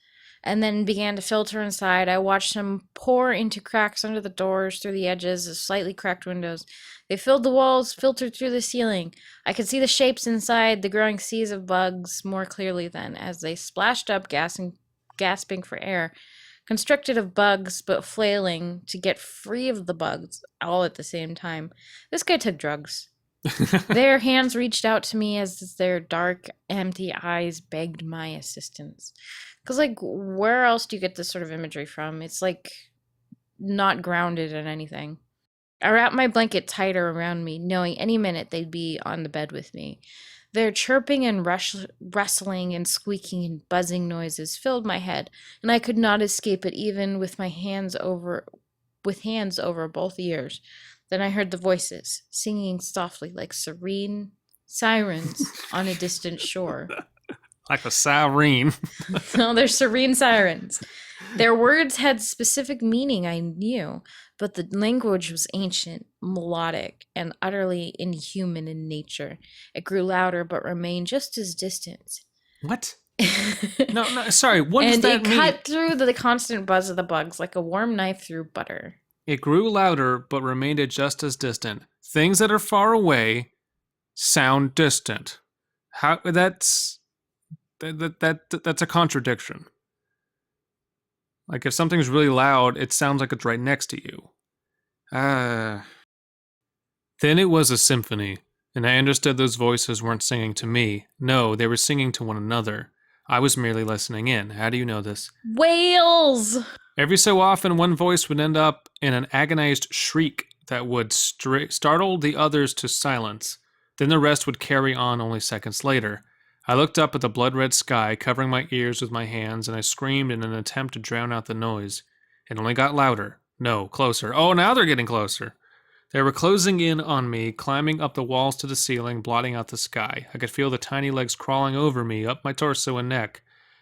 and then began to filter inside. I watched them pour into cracks under the doors, through the edges of slightly cracked windows. They filled the walls, filtered through the ceiling. I could see the shapes inside, the growing seas of bugs more clearly then, as they splashed up, gasping for air, constricted of bugs, but flailing to get free of the bugs, all at the same time. This guy took drugs. Their hands reached out to me as their dark, empty eyes begged my assistance. Because, like, where else do you get this sort of imagery from? It's, like, not grounded in anything. I wrapped my blanket tighter around me, knowing any minute they'd be on the bed with me. Their chirping and rustling and squeaking and buzzing noises filled my head, and I could not escape it even with hands over both ears. Then I heard the voices, singing softly like serene sirens on a distant shore. Like a siren. No, they're serene sirens. Their words had specific meaning, I knew, but the language was ancient, melodic, and utterly inhuman in nature. It grew louder, but remained just as distant. What? No, sorry, what does that mean? And it cut through the constant buzz of the bugs like a warm knife through butter. It grew louder, but remained just as distant. Things that are far away sound distant. How that's a contradiction. Like if something's really loud, it sounds like it's right next to you. Then it was a symphony, and I understood those voices weren't singing to me. No, they were singing to one another. I was merely listening in. How do you know this? Whales! Every so often, one voice would end up in an agonized shriek that would startle the others to silence. Then the rest would carry on only seconds later. I looked up at the blood-red sky, covering my ears with my hands, and I screamed in an attempt to drown out the noise. It only got louder. No, closer. Oh, now they're getting closer. They were closing in on me, climbing up the walls to the ceiling, blotting out the sky. I could feel the tiny legs crawling over me, up my torso and neck,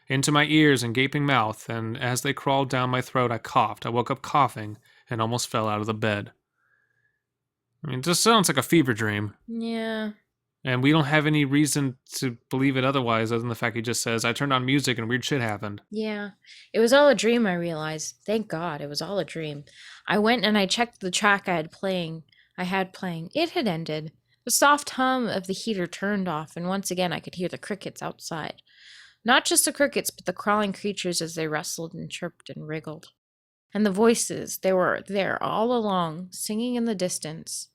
into my ears and gaping mouth, and as they crawled down my throat, I coughed. I woke up coughing and almost fell out of the bed. I mean, this sounds like a fever dream. Yeah. And we don't have any reason to believe it otherwise, other than the fact he just says, I turned on music and weird shit happened. Yeah. It was all a dream, I realized. Thank God, it was all a dream. I went and I checked the track I had playing. It had ended. The soft hum of the heater turned off, and once again I could hear the crickets outside. Not just the crickets, but the crawling creatures as they rustled and chirped and wriggled. And the voices, they were there all along, singing in the distance.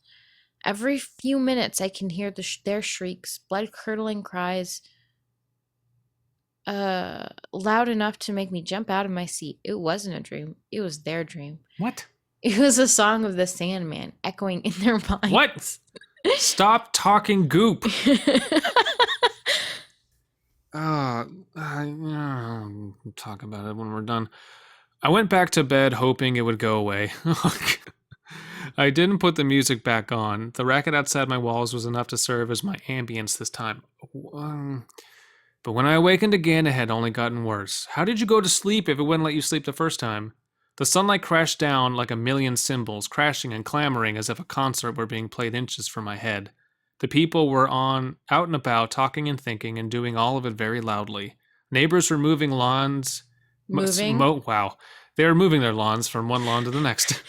Every few minutes I can hear their shrieks, blood-curdling cries, loud enough to make me jump out of my seat. It wasn't a dream. It was their dream. What? It was a song of the Sandman echoing in their minds. What? Stop talking goop. I'll talk about it when we're done. I went back to bed hoping it would go away. I didn't put the music back on. The racket outside my walls was enough to serve as my ambience this time. But when I awakened again, it had only gotten worse. How did you go to sleep if it wouldn't let you sleep the first time? The sunlight crashed down like a million cymbals, crashing and clamoring as if a concert were being played inches from my head. The people were out and about, talking and thinking, and doing all of it very loudly. Neighbors were moving lawns. Wow. They were moving their lawns from one lawn to the next.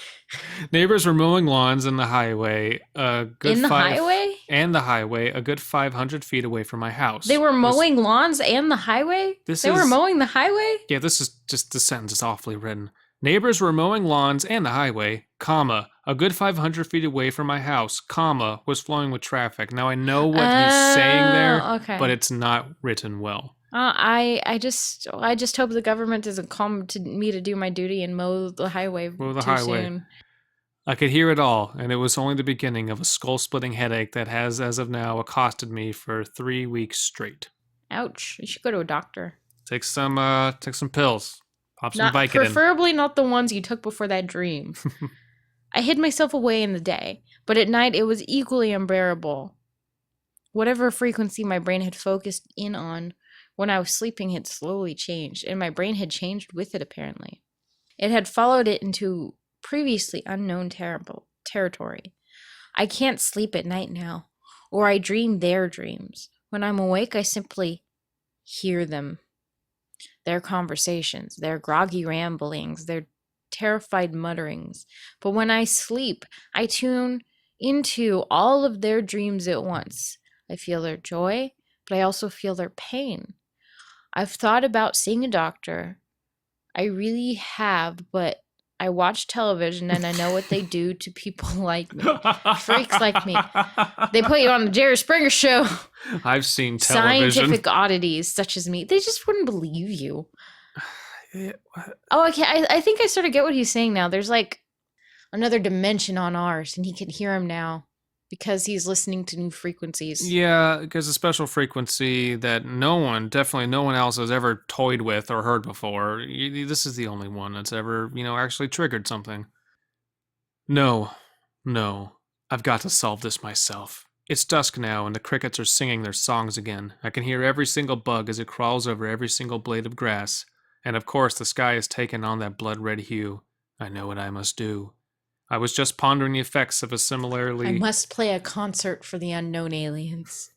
Neighbors were mowing lawns in the highway. Highway? And the highway, a good 500 feet away from my house. They were mowing lawns and the highway? They were mowing the highway? Yeah, this sentence is awfully written. Neighbors were mowing lawns and the highway, comma, a good 500 feet away from my house, comma, was flowing with traffic. Now I know what he's saying there, okay. But it's not written well. I just hope the government doesn't come to me to do my duty and mow the highway soon. I could hear it all, and it was only the beginning of a skull-splitting headache that has, as of now, accosted me for 3 weeks straight. Ouch! You should go to a doctor. Take some pills. Pop some Vicodin. Preferably not the ones you took before that dream. I hid myself away in the day, but at night it was equally unbearable. Whatever frequency my brain had focused in on when I was sleeping had slowly changed, and my brain had changed with it apparently. It had followed it into previously unknown territory. I can't sleep at night now, or I dream their dreams. When I'm awake, I simply hear them. Their conversations, their groggy ramblings, their terrified mutterings. But when I sleep, I tune into all of their dreams at once. I feel their joy, but I also feel their pain. I've thought about seeing a doctor. I really have, but I watch television and I know what they do to people like me. Freaks like me. They put you on the Jerry Springer show. I've seen television. Scientific oddities such as me. They just wouldn't believe you. Oh, okay. I think I sort of get what he's saying now. There's like another dimension on ours, and he can hear him now because he's listening to new frequencies. Yeah, because a special frequency that definitely no one else has ever toyed with or heard before. This is the only one that's ever, actually triggered something. No, I've got to solve this myself. It's dusk now, and the crickets are singing their songs again. I can hear every single bug as it crawls over every single blade of grass. And of course, the sky has taken on that blood-red hue. I know what I must do. I was just pondering the effects of a similarly... I must play a concert for the unknown aliens.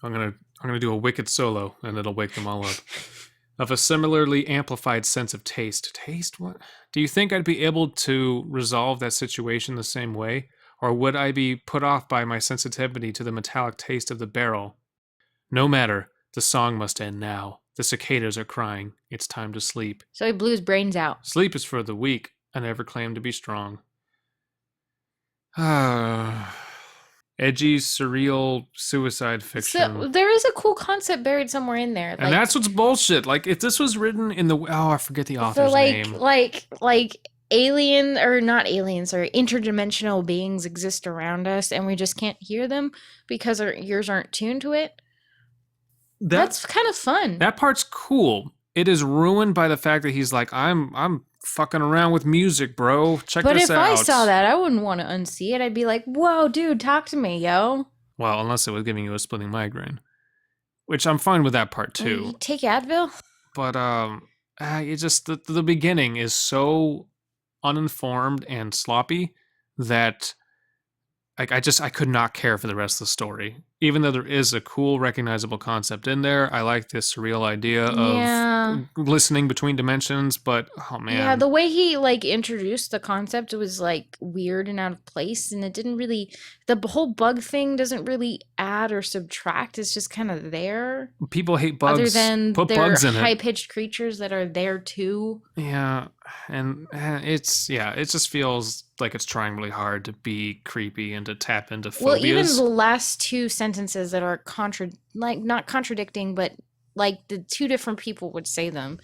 I'm gonna do a wicked solo, and it'll wake them all up. Of a similarly amplified sense of taste. Taste? What? Do you think I'd be able to resolve that situation the same way? Or would I be put off by my sensitivity to the metallic taste of the barrel? No matter. The song must end now. The cicadas are crying. It's time to sleep. So he blew his brains out. Sleep is for the weak. I never claimed to be strong. Edgy, surreal suicide fiction. So there is a cool concept buried somewhere in there. And that's what's bullshit. Like, if this was written in the... Oh, I forget the author's name. Like alien, or not aliens, or interdimensional beings exist around us, and we just can't hear them because our ears aren't tuned to it. That's kind of fun. That part's cool. It is ruined by the fact that he's like, I'm fucking around with music, bro. Check this out. But if I saw that, I wouldn't want to unsee it. I'd be like, whoa, dude, talk to me, yo. Well, unless it was giving you a splitting migraine. Which I'm fine with that part, too. Take Advil? But, it just, the beginning is so uninformed and sloppy that I could not care for the rest of the story. Even though there is a cool, recognizable concept in there, I like this surreal idea of listening between dimensions, but, oh man. Yeah, the way he, introduced the concept was, weird and out of place, and it didn't really... The whole bug thing doesn't really add or subtract. It's just kind of there. People hate bugs. Other than Put bugs in it. high-pitched creatures that are there, too. Yeah, and it just feels like it's trying really hard to be creepy and to tap into phobias. Well, even the last two sentences that are not contradicting, but the two different people would say them.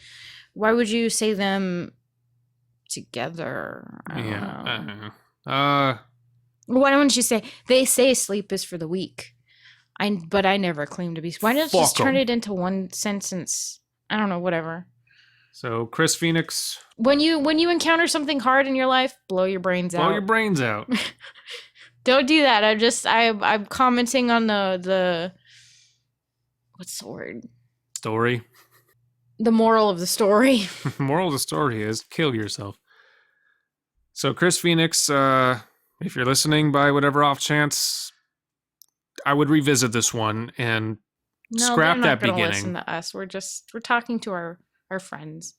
Why would you say them together? I don't know. Why don't you say, they say sleep is for the weak. But I never claim to be. Why not just turn it into one sentence? I don't know, whatever. So Chris Phoenix. When you encounter something hard in your life, blow your brains out. Blow your brains out. Don't do that. I'm commenting on the what's the word? Story. The moral of the story. Moral of the story is kill yourself. So Chris Phoenix, if you're listening by whatever off chance, I would revisit this one and scrap that beginning. No, listen to us. We're talking to our friends.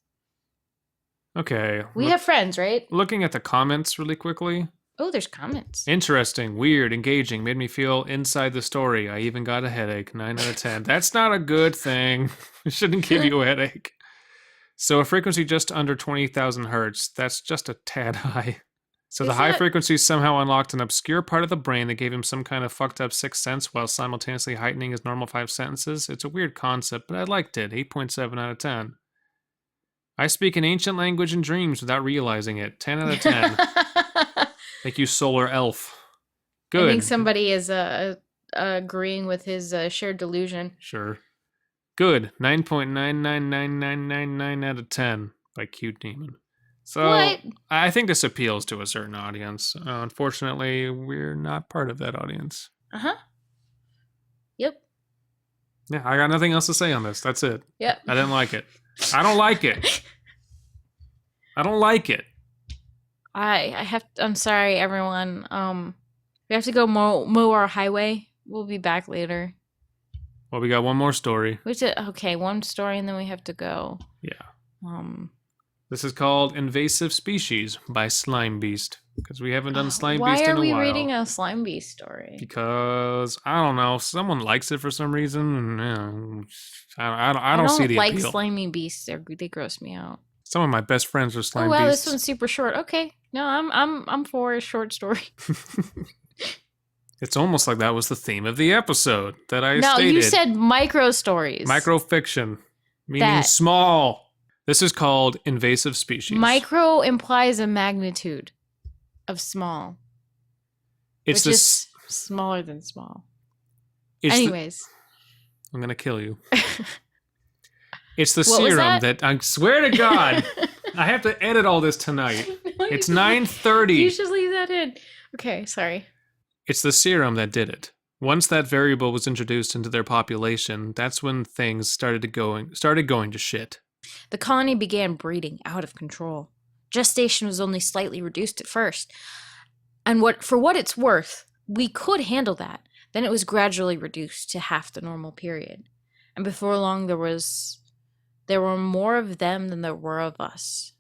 Okay. We have friends, right? Looking at the comments really quickly. Oh, there's comments. Interesting, weird, engaging, made me feel inside the story. I even got a headache. 9 out of 10. That's not a good thing. It shouldn't give you a headache. So a frequency just under 20,000 hertz. That's just a tad high. So the high frequency somehow unlocked an obscure part of the brain that gave him some kind of fucked up sixth sense while simultaneously heightening his normal 5 sentences. It's a weird concept, but I liked it. 8.7 out of 10. I speak an ancient language in dreams without realizing it. 10 out of 10. Thank you, Solar Elf. Good. I think somebody is agreeing with his shared delusion. Sure. Good. 9.999999 out of 10 by Cute Demon. So what? I think this appeals to a certain audience. Unfortunately, we're not part of that audience. Uh-huh. Yep. Yeah, I got nothing else to say on this. That's it. Yep. I didn't like it. I don't like it. I don't like it. I'm sorry, everyone. We have to go mow our highway. We'll be back later. Well, we got one more story. Okay, one story and then we have to go. Yeah. This is called Invasive Species by Slimebeast. Because we haven't done Slimebeast in a while. Why are we reading a Slimebeast story? Because, I don't know, someone likes it for some reason. And, I don't see the like appeal. slimy beasts. They gross me out. Some of my best friends are slime Oh wow, beasts. this one's super short. Okay, no, I'm for a short story. It's almost like that was the theme of the episode that I No, stated. you said micro stories. Microfiction, meaning small. This is called Invasive Species. Micro implies a magnitude of small. It's which is smaller than small. Anyways. I'm going to kill you. It's the What was serum that? I swear to God, I have to edit all this tonight. No, It's you don't. 9:30. You should leave that in. Okay, sorry. It's the serum that did it. Once that variable was introduced into their population, that's when things started going to shit. The colony began breeding out of control. Gestation was only slightly reduced at first. And for what it's worth, we could handle that. Then it was gradually reduced to half the normal period. And before long there were more of them than there were of us.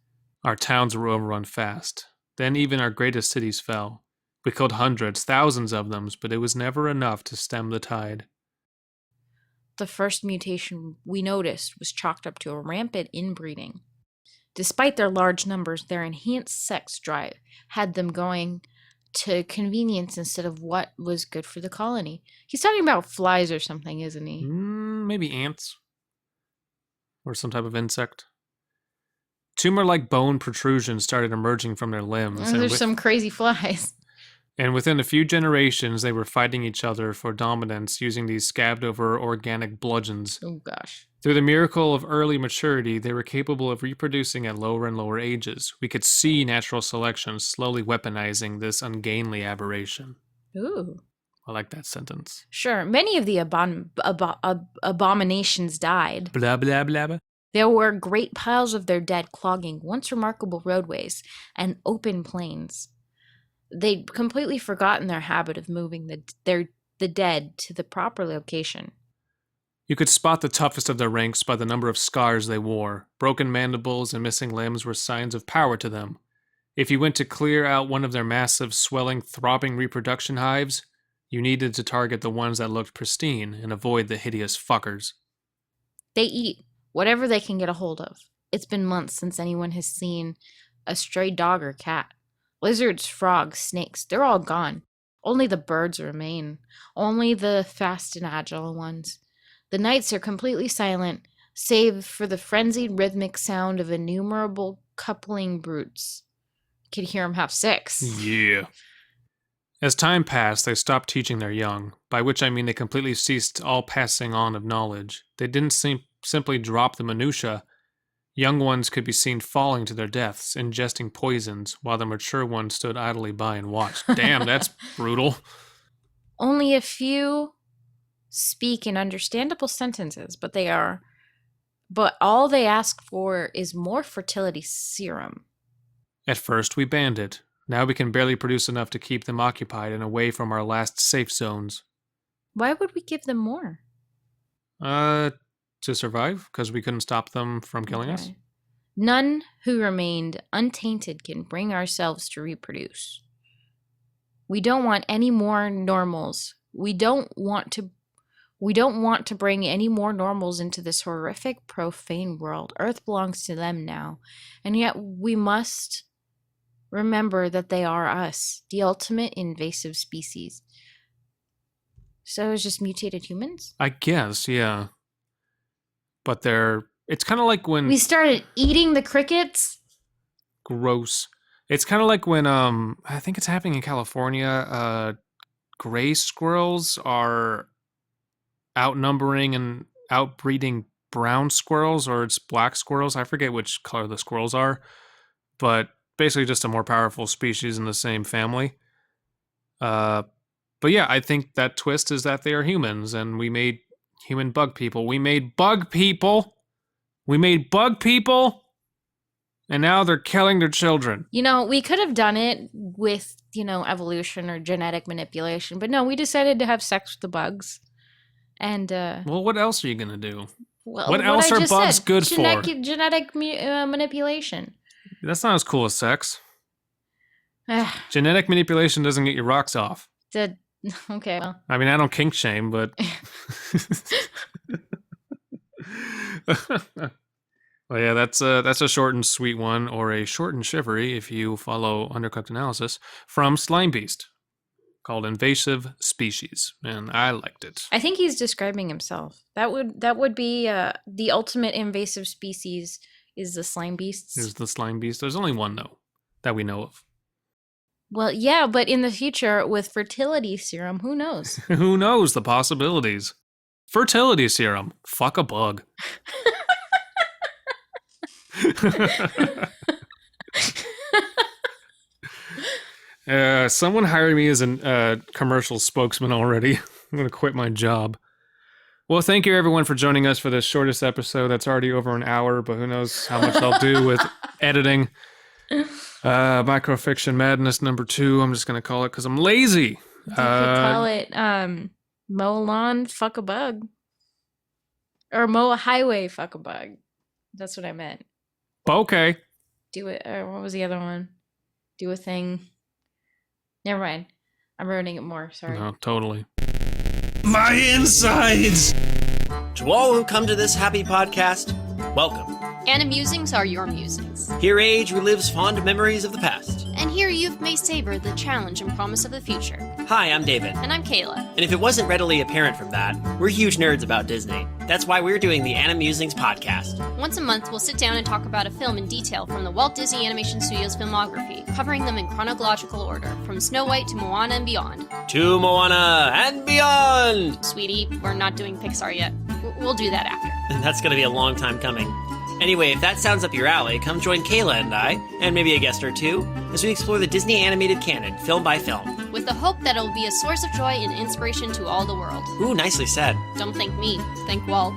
Our towns were overrun fast. Then even our greatest cities fell. We killed hundreds, thousands of them, but it was never enough to stem the tide. The first mutation we noticed was chalked up to a rampant inbreeding. Despite their large numbers, their enhanced sex drive had them going to convenience instead of what was good for the colony. He's talking about flies or something, isn't he? Maybe ants. Or some type of insect. Tumor-like bone protrusions started emerging from their limbs. There's some crazy flies. And within a few generations, they were fighting each other for dominance using these scabbed-over organic bludgeons. Oh, gosh. Through the miracle of early maturity, they were capable of reproducing at lower and lower ages. We could see natural selection slowly weaponizing this ungainly aberration. Ooh. I like that sentence. Sure. Many of the abominations died. Blah, blah, blah, blah. There were great piles of their dead clogging once remarkable roadways and open plains. They'd completely forgotten their habit of moving the dead to the proper location. You could spot the toughest of their ranks by the number of scars they wore. Broken mandibles and missing limbs were signs of power to them. If you went to clear out one of their massive, swelling, throbbing reproduction hives, you needed to target the ones that looked pristine and avoid the hideous fuckers. They eat whatever they can get a hold of. It's been months since anyone has seen a stray dog or cat. Lizards, frogs, snakes, they're all gone. Only the birds remain. Only the fast and agile ones. The nights are completely silent, save for the frenzied rhythmic sound of innumerable coupling brutes. You could hear them have sex. Yeah. As time passed, they stopped teaching their young, by which I mean they completely ceased all passing on of knowledge. They didn't simply drop the minutiae. Young ones could be seen falling to their deaths, ingesting poisons, while the mature ones stood idly by and watched. Damn, that's brutal. Only a few speak in understandable sentences, but all they ask for is more fertility serum. At first, we banned it. Now we can barely produce enough to keep them occupied and away from our last safe zones. Why would we give them more? To survive, because we couldn't stop them from killing us. None who remained untainted can bring ourselves to reproduce. We don't want any more normals. We don't want to bring any more normals into this horrific, profane world. Earth belongs to them now. And yet we must remember that they are us, the ultimate invasive species. So it's just mutated humans? I guess, yeah. But it's kind of like when... We started eating the crickets? Gross. It's kind of like when, I think it's happening in California, gray squirrels are outnumbering and outbreeding brown squirrels, or it's black squirrels. I forget which color the squirrels are, but basically just a more powerful species in the same family. But yeah, I think that twist is that they are humans, and we made human bug people. We made bug people! We made bug people! And now they're killing their children. You know, we could have done it with, evolution or genetic manipulation, but no, we decided to have sex with the bugs. And well, what else are you gonna do? well, what else I are just bugs said, good for? Genetic manipulation. That's not as cool as sex. Genetic manipulation doesn't get your rocks off. Okay, well. I mean, I don't kink shame, but. Well, yeah, that's a short and sweet one, or a short and shivery if you follow Undercooked Analysis, from Slimebeast, called Invasive Species, and I liked it. I think he's describing himself. That would be the ultimate invasive species is the Slimebeasts. Is the Slimebeast? There's only one, though, that we know of. Well, yeah, but in the future, with fertility serum, who knows? Who knows the possibilities? Fertility serum. Fuck a bug. Someone hired me as a commercial spokesman already. I'm going to quit my job. Well, thank you everyone for joining us for this shortest episode. That's already over an hour, but who knows how much I'll do with editing. Microfiction Madness number 2. I'm just going to call it because I'm lazy. You could call it mow a lawn, fuck a bug. Or mow a highway, fuck a bug. That's what I meant. Okay. Do it. Or what was the other one? Do a thing. Never mind. I'm ruining it more. Sorry. No, totally. My insides! To all who come to this happy podcast, welcome. Animusings are your musings. Here age relives fond memories of the past. And here youth may savor the challenge and promise of the future. Hi, I'm David. And I'm Kayla. And if it wasn't readily apparent from that, we're huge nerds about Disney. That's why we're doing the Animusings podcast. Once a month, we'll sit down and talk about a film in detail from the Walt Disney Animation Studios filmography, covering them in chronological order, from Snow White to Moana and beyond. To Moana and beyond! Sweetie, we're not doing Pixar yet. We'll do that after. That's gonna be a long time coming. Anyway, if that sounds up your alley, come join Kayla and I, and maybe a guest or two, as we explore the Disney animated canon, film by film. With the hope that it'll be a source of joy and inspiration to all the world. Ooh, nicely said. Don't thank me, thank Walt.